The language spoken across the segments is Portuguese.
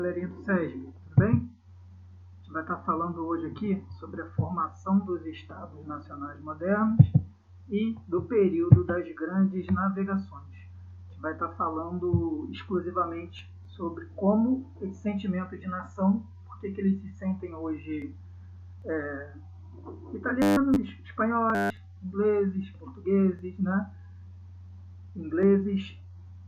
Galerinha do SESB, tudo bem? A gente vai estar falando hoje aqui sobre a formação dos Estados Nacionais modernos e do período das grandes navegações. A gente vai estar falando exclusivamente sobre como esse sentimento de nação, por que eles se sentem hoje italianos, espanhóis, ingleses, portugueses, né? Ingleses,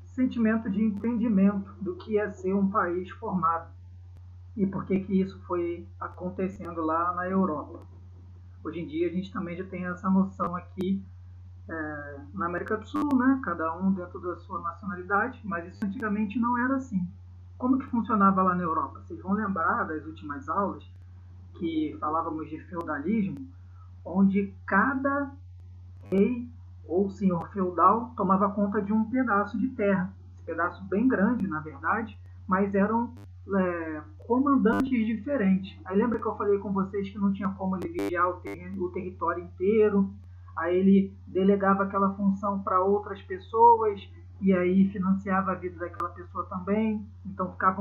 sentimento de entendimento do que é ser um país formado e por que isso foi acontecendo lá na Europa. Hoje em dia a gente também já tem essa noção aqui na América do Sul, né? Cada um dentro da sua nacionalidade, mas isso antigamente não era assim. Como que funcionava lá na Europa? Vocês vão lembrar das últimas aulas que falávamos de feudalismo, onde cada rei ou senhor feudal tomava conta de um pedaço de terra. Esse pedaço bem grande, na verdade, mas eram comandantes diferentes. Aí lembra que eu falei com vocês que não tinha como ele vigiar o território inteiro, aí ele delegava aquela função para outras pessoas e aí financiava a vida daquela pessoa também, então ficava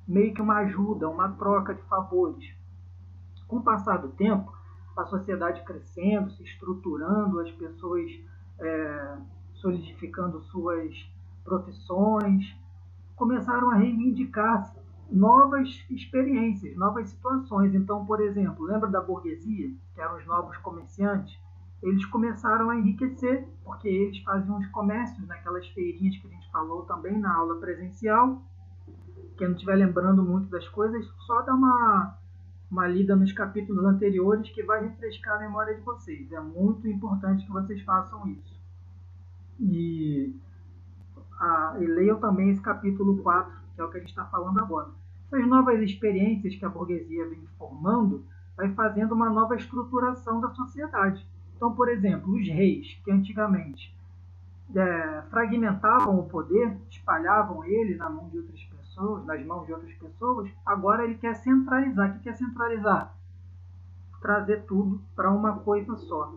meio que uma ajuda, uma troca de favores. Com o passar do tempo, a sociedade crescendo, se estruturando, as pessoas solidificando suas profissões, começaram a reivindicar novas experiências, novas situações. Então, por exemplo, lembra da burguesia, que eram os novos comerciantes? Eles começaram a enriquecer, porque eles faziam os comércios naquelas feirinhas que a gente falou também na aula presencial. Quem não estiver lembrando muito das coisas, só dá uma lida nos capítulos anteriores que vai refrescar a memória de vocês. É muito importante que vocês façam isso. E leiam também esse capítulo 4, que é o que a gente está falando agora. Essas novas experiências que a burguesia vem formando vai fazendo uma nova estruturação da sociedade. Então, por exemplo, os reis, que antigamente fragmentavam o poder, espalhavam ele na mão de outras pessoas, nas mãos de outras pessoas, agora ele quer centralizar. O que quer centralizar? Trazer tudo para uma coisa só.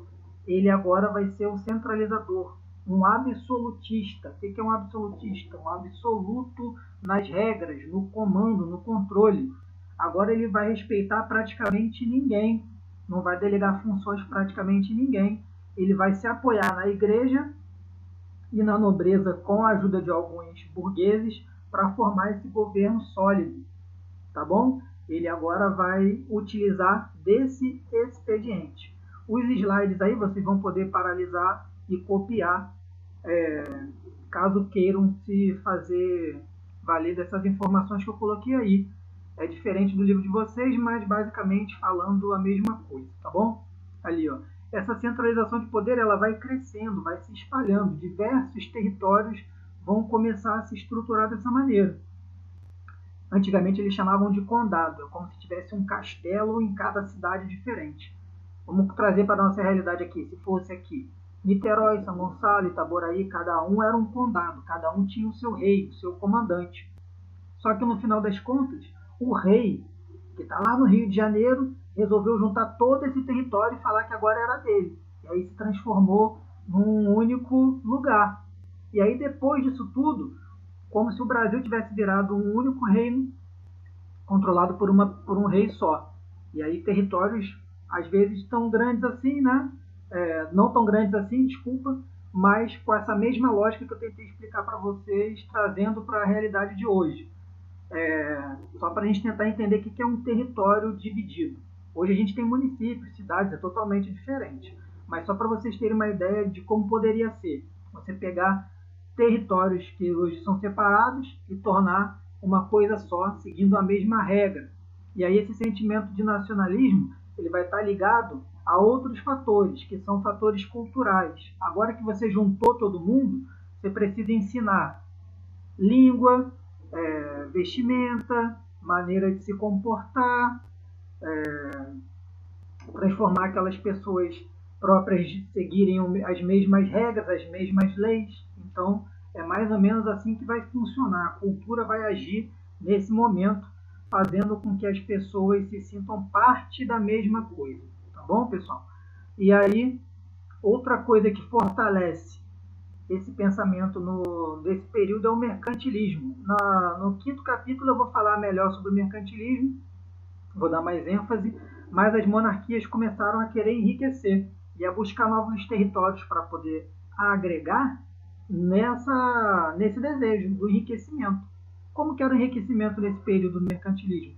Ele agora vai ser o centralizador, um absolutista. O que é um absolutista? Um absoluto nas regras, no comando, no controle. Agora ele vai respeitar praticamente ninguém, não vai delegar funções praticamente ninguém. Ele vai se apoiar na igreja e na nobreza com a ajuda de alguns burgueses para formar esse governo sólido, tá bom? Ele agora vai utilizar desse expediente. Os slides aí vocês vão poder paralisar e copiar, caso queiram se fazer valer dessas informações que eu coloquei aí. É diferente do livro de vocês, mas basicamente falando a mesma coisa, tá bom? Ali, ó. Essa centralização de poder ela vai crescendo, vai se espalhando. Diversos territórios vão começar a se estruturar dessa maneira. Antigamente eles chamavam de condado, é como se tivesse um castelo em cada cidade diferente. Vamos trazer para a nossa realidade aqui. Se fosse aqui Niterói, São Gonçalo, Itaboraí, cada um era um condado, cada um tinha o seu rei, o seu comandante. Só que no final das contas, o rei, que está lá no Rio de Janeiro, resolveu juntar todo esse território e falar que agora era dele. E aí se transformou num único lugar. E aí depois disso tudo, como se o Brasil tivesse virado um único reino controlado por um rei só. E aí territórios, às vezes, tão grandes assim, né? Não tão grandes assim, desculpa, mas com essa mesma lógica que eu tentei explicar para vocês, trazendo para a realidade de hoje. Só para a gente tentar entender o que é um território dividido. Hoje a gente tem municípios, cidades, é totalmente diferente. Mas só para vocês terem uma ideia de como poderia ser. Você pegar territórios que hoje são separados e tornar uma coisa só, seguindo a mesma regra. E aí esse sentimento de nacionalismo ele vai estar ligado a outros fatores, que são fatores culturais. Agora que você juntou todo mundo, você precisa ensinar língua, vestimenta, maneira de se comportar, transformar aquelas pessoas próprias de seguirem as mesmas regras, as mesmas leis. Então, é mais ou menos assim que vai funcionar. A cultura vai agir nesse momento, fazendo com que as pessoas se sintam parte da mesma coisa. Tá bom, pessoal? E aí, outra coisa que fortalece esse pensamento desse período é o mercantilismo. No quinto capítulo eu vou falar melhor sobre o mercantilismo, vou dar mais ênfase, mas as monarquias começaram a querer enriquecer e a buscar novos territórios para poder agregar nesse desejo do enriquecimento. Como que era o enriquecimento nesse período do mercantilismo?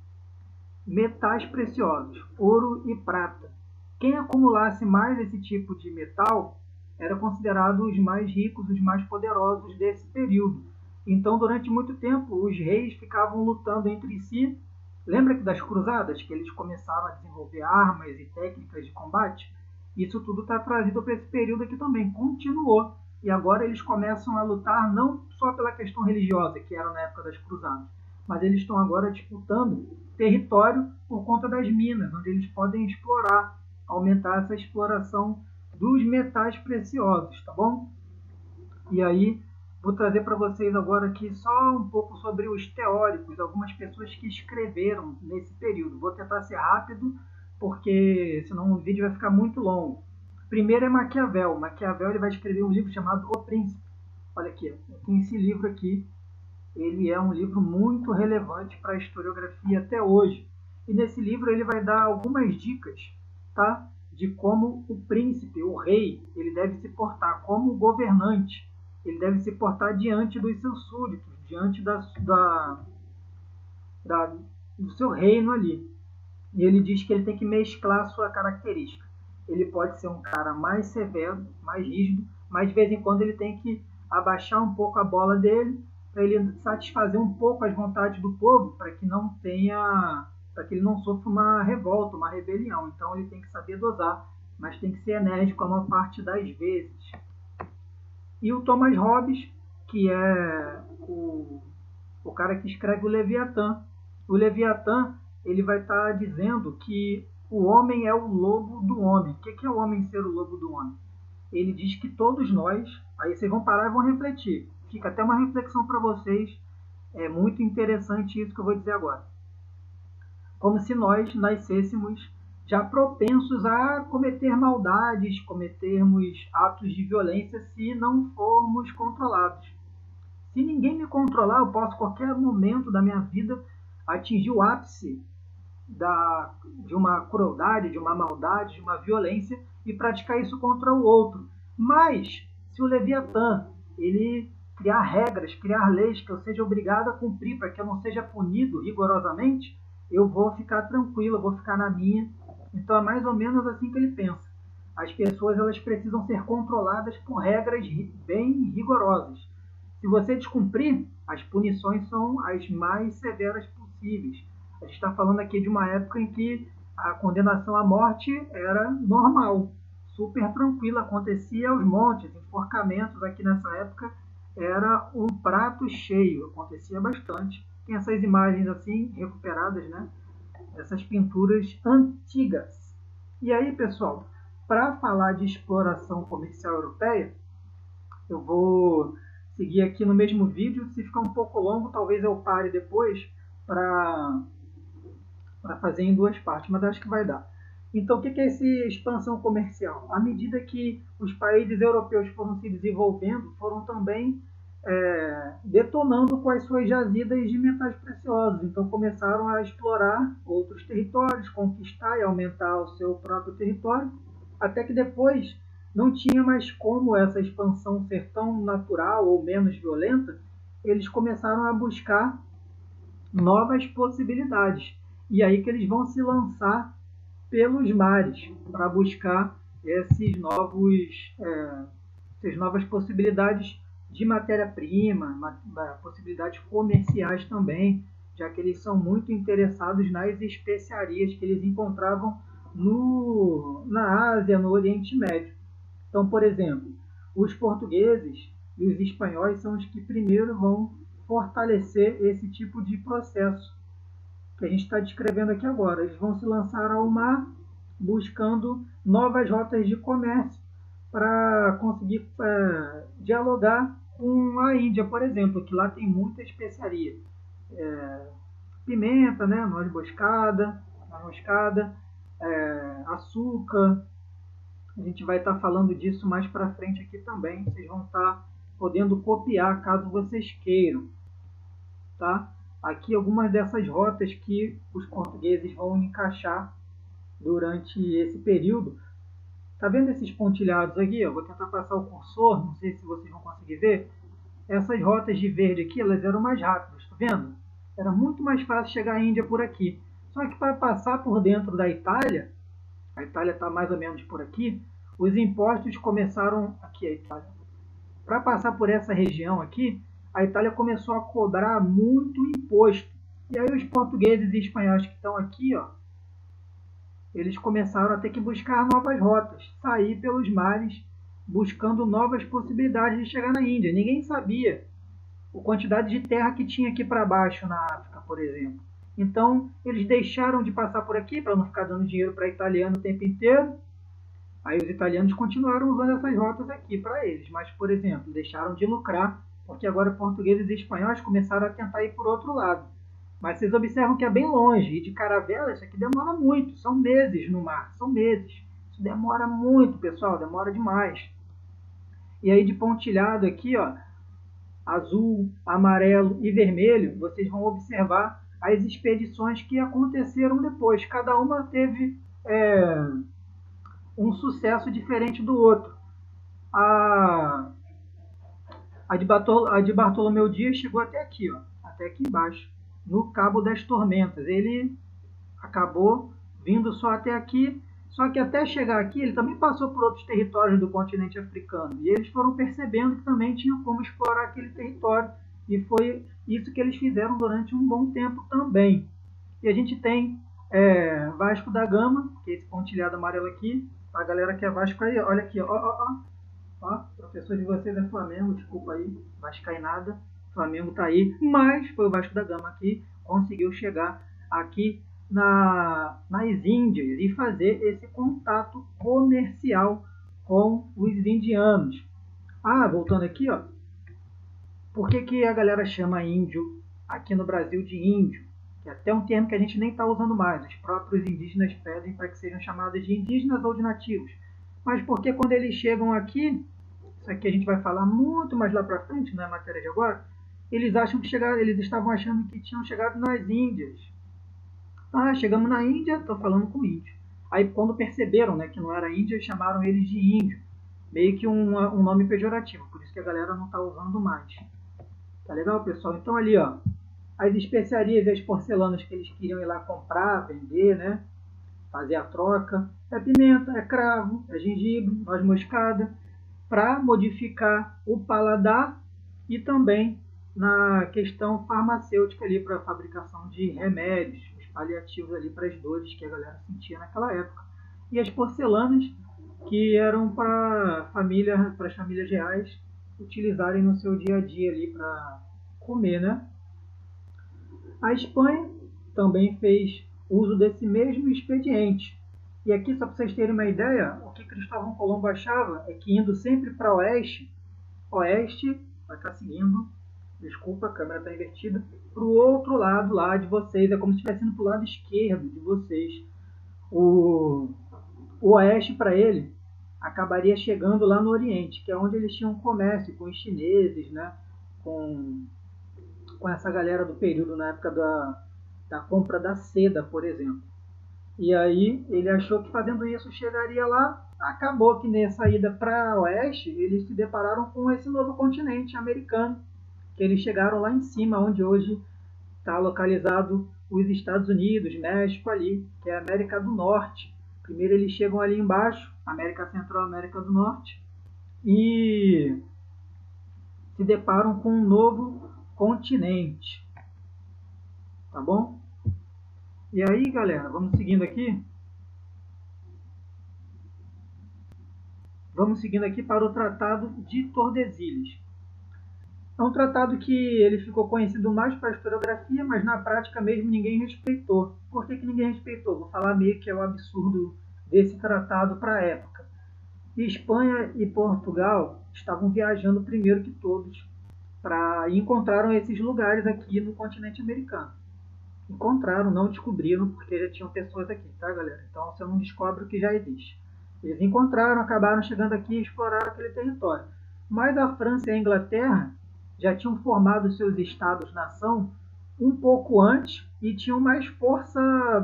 Metais preciosos, ouro e prata. Quem acumulasse mais esse tipo de metal era considerado os mais ricos, os mais poderosos desse período. Então, durante muito tempo, os reis ficavam lutando entre si. Lembra das cruzadas, que eles começaram a desenvolver armas e técnicas de combate? Isso tudo está trazido para esse período aqui também, continuou. E agora eles começam a lutar não só pela questão religiosa, que era na época das cruzadas, mas eles estão agora disputando território por conta das minas, onde eles podem explorar, aumentar essa exploração dos metais preciosos, tá bom? E aí, vou trazer para vocês agora aqui só um pouco sobre os teóricos, algumas pessoas que escreveram nesse período. Vou tentar ser rápido, porque senão o vídeo vai ficar muito longo. Primeiro é Maquiavel. Maquiavel ele vai escrever um livro chamado O Príncipe. Olha aqui, eu tenho esse livro aqui. Ele é um livro muito relevante para a historiografia até hoje. E nesse livro ele vai dar algumas dicas, tá? De como o príncipe, o rei, ele deve se portar como governante. Ele deve se portar diante dos seus súditos, diante do seu reino ali. E ele diz que ele tem que mesclar a sua característica. Ele pode ser um cara mais severo, mais rígido, mas de vez em quando ele tem que abaixar um pouco a bola dele para ele satisfazer um pouco as vontades do povo, para que ele não sofra uma revolta, uma rebelião. Então ele tem que saber dosar, mas tem que ser enérgico a maior parte das vezes. E o Thomas Hobbes, que é o cara que escreve o Leviatã. O Leviatã ele vai estar dizendo que o homem é o lobo do homem. O que é o homem ser o lobo do homem? Ele diz que todos nós, aí vocês vão parar e vão refletir. Fica até uma reflexão para vocês. É muito interessante isso que eu vou dizer agora. Como se nós nascêssemos já propensos a cometer maldades, cometermos atos de violência se não formos controlados. Se ninguém me controlar, eu posso, a qualquer momento da minha vida, atingir o ápice de uma crueldade, de uma maldade, de uma violência e praticar isso contra o outro. Mas, se o Leviatã ele criar regras, criar leis que eu seja obrigado a cumprir para que eu não seja punido rigorosamente, eu vou ficar tranquilo, eu vou ficar na minha. Então é mais ou menos assim que ele pensa. As pessoas elas precisam ser controladas por regras bem rigorosas. Se você descumprir, as punições são as mais severas possíveis. A gente está falando aqui de uma época em que a condenação à morte era normal, super tranquila, acontecia aos montes, enforcamentos aqui nessa época era um prato cheio, acontecia bastante. Tem essas imagens assim recuperadas, né? Essas pinturas antigas. E aí, pessoal, para falar de exploração comercial europeia, eu vou seguir aqui no mesmo vídeo. Se ficar um pouco longo, talvez eu pare depois para fazer em duas partes, mas acho que vai dar. Então, o que é essa expansão comercial? À medida que os países europeus foram se desenvolvendo, foram também detonando com as suas jazidas de metais preciosos. Então, começaram a explorar outros territórios, conquistar e aumentar o seu próprio território, até que depois não tinha mais como essa expansão ser tão natural ou menos violenta, eles começaram a buscar novas possibilidades. E aí que eles vão se lançar pelos mares para buscar essas novas possibilidades de matéria-prima, possibilidades comerciais também, já que eles são muito interessados nas especiarias que eles encontravam na Ásia, no Oriente Médio. Então, por exemplo, os portugueses e os espanhóis são os que primeiro vão fortalecer esse tipo de processo que a gente está descrevendo aqui agora. Eles vão se lançar ao mar buscando novas rotas de comércio para conseguir dialogar com a Índia, por exemplo, que lá tem muita especiaria. Pimenta, né, noz moscada, açúcar. A gente vai estar falando disso mais para frente aqui também. Vocês vão estar podendo copiar caso vocês queiram, tá? Aqui algumas dessas rotas que os portugueses vão encaixar durante esse período. Tá vendo esses pontilhados aqui? Eu vou tentar passar o cursor, não sei se vocês vão conseguir ver. Essas rotas de verde aqui, elas eram mais rápidas, tá vendo? Era muito mais fácil chegar à Índia por aqui. Só que para passar por dentro da Itália, a Itália está mais ou menos por aqui, os impostos começaram... Aqui a Itália. Para passar por essa região aqui, a Itália começou a cobrar muito imposto. E aí os portugueses e espanhóis que estão aqui, ó, eles começaram a ter que buscar novas rotas, sair pelos mares, buscando novas possibilidades de chegar na Índia. Ninguém sabia a quantidade de terra que tinha aqui para baixo na África, por exemplo. Então, eles deixaram de passar por aqui para não ficar dando dinheiro para italiano o tempo inteiro. Aí os italianos continuaram usando essas rotas aqui para eles, mas, por exemplo, deixaram de lucrar, porque agora portugueses e espanhóis começaram a tentar ir por outro lado. Mas vocês observam que é bem longe, e de caravela isso aqui demora muito, são meses no mar, são meses. Isso demora muito, pessoal, demora demais. E aí de pontilhado aqui, ó, azul, amarelo e vermelho, vocês vão observar as expedições que aconteceram depois. Cada uma teve um sucesso diferente do outro. A de Bartolomeu Dias chegou até aqui, ó, até aqui embaixo, no Cabo das Tormentas. Ele acabou vindo só até aqui, só que até chegar aqui ele também passou por outros territórios do continente africano. E eles foram percebendo que também tinham como explorar aquele território. E foi isso que eles fizeram durante um bom tempo também. E a gente tem Vasco da Gama, que é esse pontilhado amarelo aqui. A galera que é Vasco aí, olha aqui, ó, professor de vocês é Flamengo, desculpa aí, vascainada, Flamengo tá aí, mas foi o Vasco da Gama que conseguiu chegar aqui nas Índias e fazer esse contato comercial com os indianos. Voltando aqui, ó, por que a galera chama índio aqui no Brasil de índio? Que é até um termo que a gente nem está usando mais, os próprios indígenas pedem para que sejam chamados de indígenas ou de nativos. Mas porque quando eles chegam aqui, isso aqui a gente vai falar muito mais lá para frente, não é matéria de agora, eles estavam achando que tinham chegado nas Índias. Chegamos na Índia, estou falando com índio. Aí quando perceberam, né, que não era Índia, chamaram eles de índio. Meio que um nome pejorativo, por isso que a galera não está usando mais. Tá legal, pessoal? Então ali, ó, as especiarias e as porcelanas que eles queriam ir lá comprar, vender, né? Fazer a troca. É pimenta, é cravo, é gengibre, noz moscada, para modificar o paladar e também na questão farmacêutica ali para a fabricação de remédios, os paliativos ali para as dores que a galera sentia naquela época. E as porcelanas que eram para as famílias reais utilizarem no seu dia a dia ali para comer, né? A Espanha também fez uso desse mesmo expediente. E aqui, só para vocês terem uma ideia, o que Cristóvão Colombo achava é que indo sempre para oeste vai estar seguindo, desculpa, a câmera está invertida, para o outro lado lá de vocês, é como se estivesse indo para o lado esquerdo de vocês. O oeste para ele acabaria chegando lá no Oriente, que é onde eles tinham comércio com os chineses, né? com essa galera do período na época da compra da seda, por exemplo. E aí ele achou que fazendo isso chegaria lá. Acabou que nessa ida para oeste eles se depararam com esse novo continente americano, que eles chegaram lá em cima, onde hoje está localizado os Estados Unidos, México ali, que é a América do Norte. Primeiro eles chegam ali embaixo, América Central, América do Norte, e se deparam com um novo continente. Tá bom? E aí, galera, vamos seguindo aqui. Vamos seguindo aqui para o Tratado de Tordesilhas. É um tratado que ele ficou conhecido mais para a historiografia, mas na prática mesmo ninguém respeitou. Por que ninguém respeitou? Vou falar meio que é o absurdo desse tratado para a época. Espanha e Portugal estavam viajando primeiro que todos e encontraram esses lugares aqui no continente americano. Encontraram, não descobriram, porque já tinham pessoas aqui, tá, galera? Então você não descobre o que já existe. Eles encontraram, acabaram chegando aqui e exploraram aquele território. Mas a França e a Inglaterra já tinham formado seus estados-nação um pouco antes e tinham mais força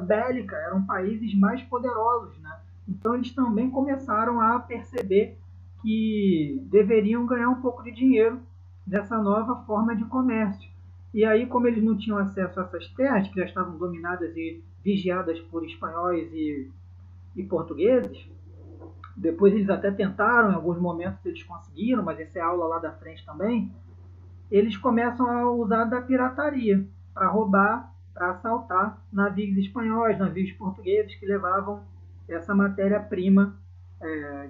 bélica, eram países mais poderosos, né? Então eles também começaram a perceber que deveriam ganhar um pouco de dinheiro dessa nova forma de comércio. E aí, como eles não tinham acesso a essas terras, que já estavam dominadas e vigiadas por espanhóis e portugueses, depois eles até tentaram, em alguns momentos eles conseguiram, mas essa é a aula lá da frente também, eles começam a usar da pirataria para roubar, para assaltar navios espanhóis, navios portugueses que levavam essa matéria-prima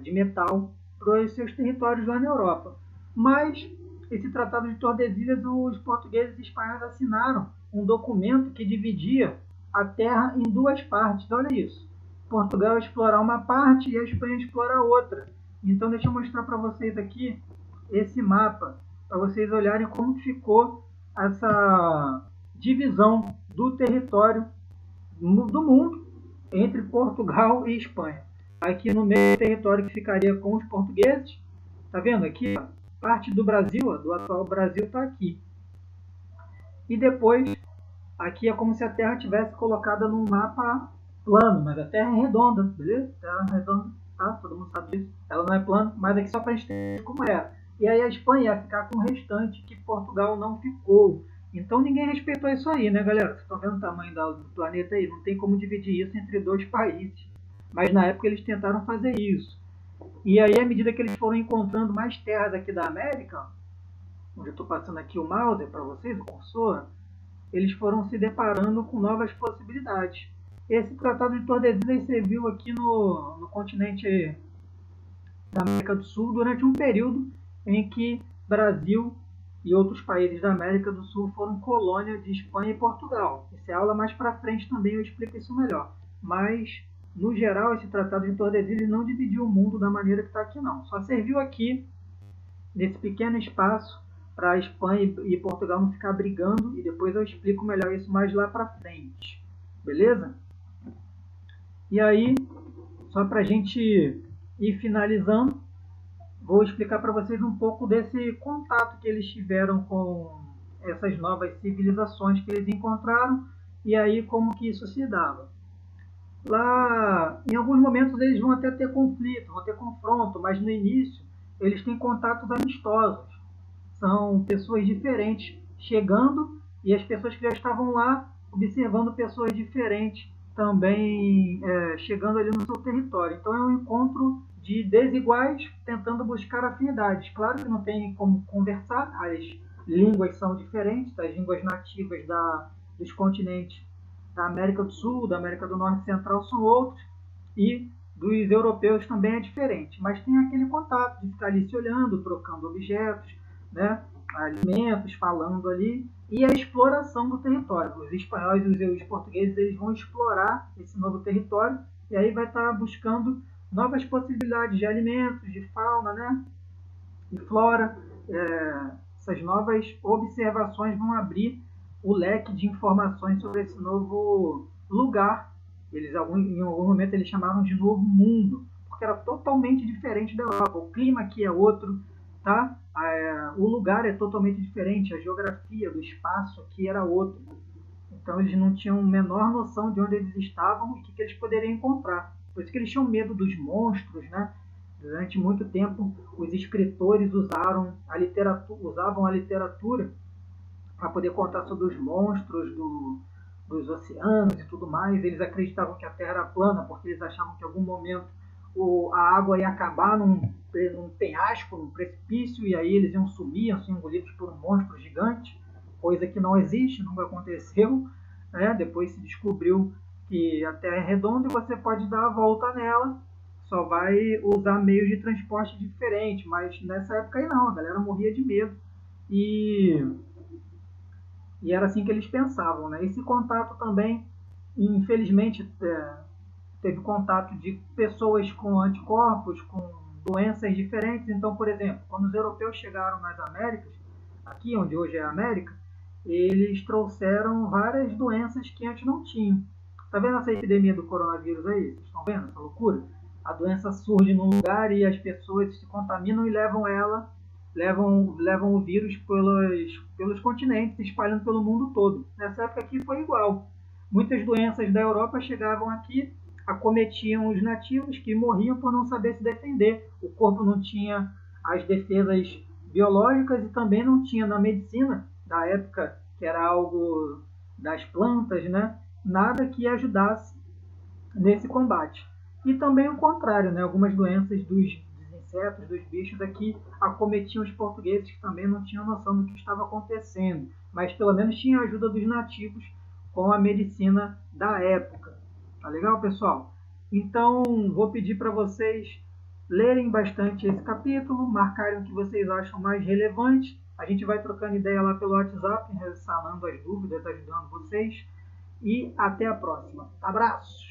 de metal para os seus territórios lá na Europa. Mas esse Tratado de Tordesilhas, os portugueses e espanhóis assinaram um documento que dividia a terra em duas partes. Olha isso. Portugal ia explorar uma parte e a Espanha ia explorar outra. Então deixa eu mostrar para vocês aqui esse mapa, para vocês olharem como ficou essa divisão do território do mundo entre Portugal e Espanha. Aqui no meio do território que ficaria com os portugueses, tá vendo aqui? Parte do Brasil, do atual Brasil, está aqui. E depois, aqui é como se a Terra tivesse colocada num mapa plano, mas a Terra é redonda, beleza? Terra é redonda, tá? Todo mundo sabe disso. Ela não é plana, mas aqui só para a gente ter como era. E aí a Espanha ia ficar com o restante que Portugal não ficou. Então ninguém respeitou isso aí, né, galera? Vocês estão vendo o tamanho do planeta aí? Não tem como dividir isso entre dois países. Mas na época eles tentaram fazer isso. E aí, à medida que eles foram encontrando mais terras aqui da América, onde eu estou passando aqui o mouse para vocês, o cursor, eles foram se deparando com novas possibilidades. Esse Tratado de Tordesilhas serviu aqui no continente da América do Sul durante um período em que Brasil e outros países da América do Sul foram colônia de Espanha e Portugal. Essa é aula mais para frente também, eu explico isso melhor. Mas, no geral, esse Tratado de Tordesilhas não dividiu o mundo da maneira que está aqui, não. Só serviu aqui, nesse pequeno espaço, para a Espanha e Portugal não ficar brigando, e depois eu explico melhor isso mais lá para frente. Beleza? E aí, só para a gente ir finalizando, vou explicar para vocês um pouco desse contato que eles tiveram com essas novas civilizações que eles encontraram e aí como que isso se dava. Lá, em alguns momentos eles vão até ter conflito, vão ter confronto, mas no início eles têm contatos amistosos. São pessoas diferentes chegando e as pessoas que já estavam lá observando pessoas diferentes também chegando ali no seu território. Então é um encontro de desiguais tentando buscar afinidades. Claro que não tem como conversar, as línguas são diferentes, as línguas nativas dos continentes da América do Sul, da América do Norte e Central são outros, e dos europeus também é diferente. Mas tem aquele contato de ficar ali se olhando, trocando objetos, né, alimentos, falando ali, e a exploração do território. Os espanhóis e os portugueses eles vão explorar esse novo território e aí vai estar buscando novas possibilidades de alimentos, de fauna, né, e flora. Essas novas observações vão abrir o leque de informações sobre esse novo lugar. Eles, em algum momento eles chamavam de Novo Mundo, porque era totalmente diferente da Europa. O clima aqui é outro, tá? O lugar é totalmente diferente, a geografia do espaço aqui era outra. Então eles não tinham a menor noção de onde eles estavam e o que eles poderiam encontrar. Por isso que eles tinham medo dos monstros, né? Durante muito tempo, os escritores usavam a literatura para poder contar sobre os monstros dos oceanos e tudo mais. Eles acreditavam que a Terra era plana porque eles achavam que em algum momento a água ia acabar num penhasco, num precipício, e aí eles iam sumir, iam ser engolidos por um monstro gigante, coisa que não existe, nunca aconteceu. Né? Depois se descobriu que a Terra é redonda e você pode dar a volta nela, só vai usar meios de transporte diferentes, mas nessa época aí não, a galera morria de medo e era assim que eles pensavam. Né? Esse contato também, infelizmente, teve contato de pessoas com anticorpos, com doenças diferentes. Então, por exemplo, quando os europeus chegaram nas Américas, aqui onde hoje é a América, eles trouxeram várias doenças que antes não tinham. Tá vendo essa epidemia do coronavírus aí? Vocês estão vendo essa loucura? A doença surge num lugar e as pessoas se contaminam e levam ela levam o vírus pelos continentes, espalhando pelo mundo todo. Nessa época aqui foi igual. Muitas doenças da Europa chegavam aqui, acometiam os nativos que morriam por não saber se defender. O corpo não tinha as defesas biológicas e também não tinha na medicina da época, que era algo das plantas, né? Nada que ajudasse nesse combate. E também o contrário, né? Algumas doenças dos insetos, dos bichos aqui acometiam os portugueses que também não tinham noção do que estava acontecendo, mas pelo menos tinha a ajuda dos nativos com a medicina da época. Tá legal, pessoal? Então, vou pedir para vocês lerem bastante esse capítulo, marcarem o que vocês acham mais relevante. A gente vai trocando ideia lá pelo WhatsApp, sanando as dúvidas, ajudando vocês. E até a próxima. Abraço!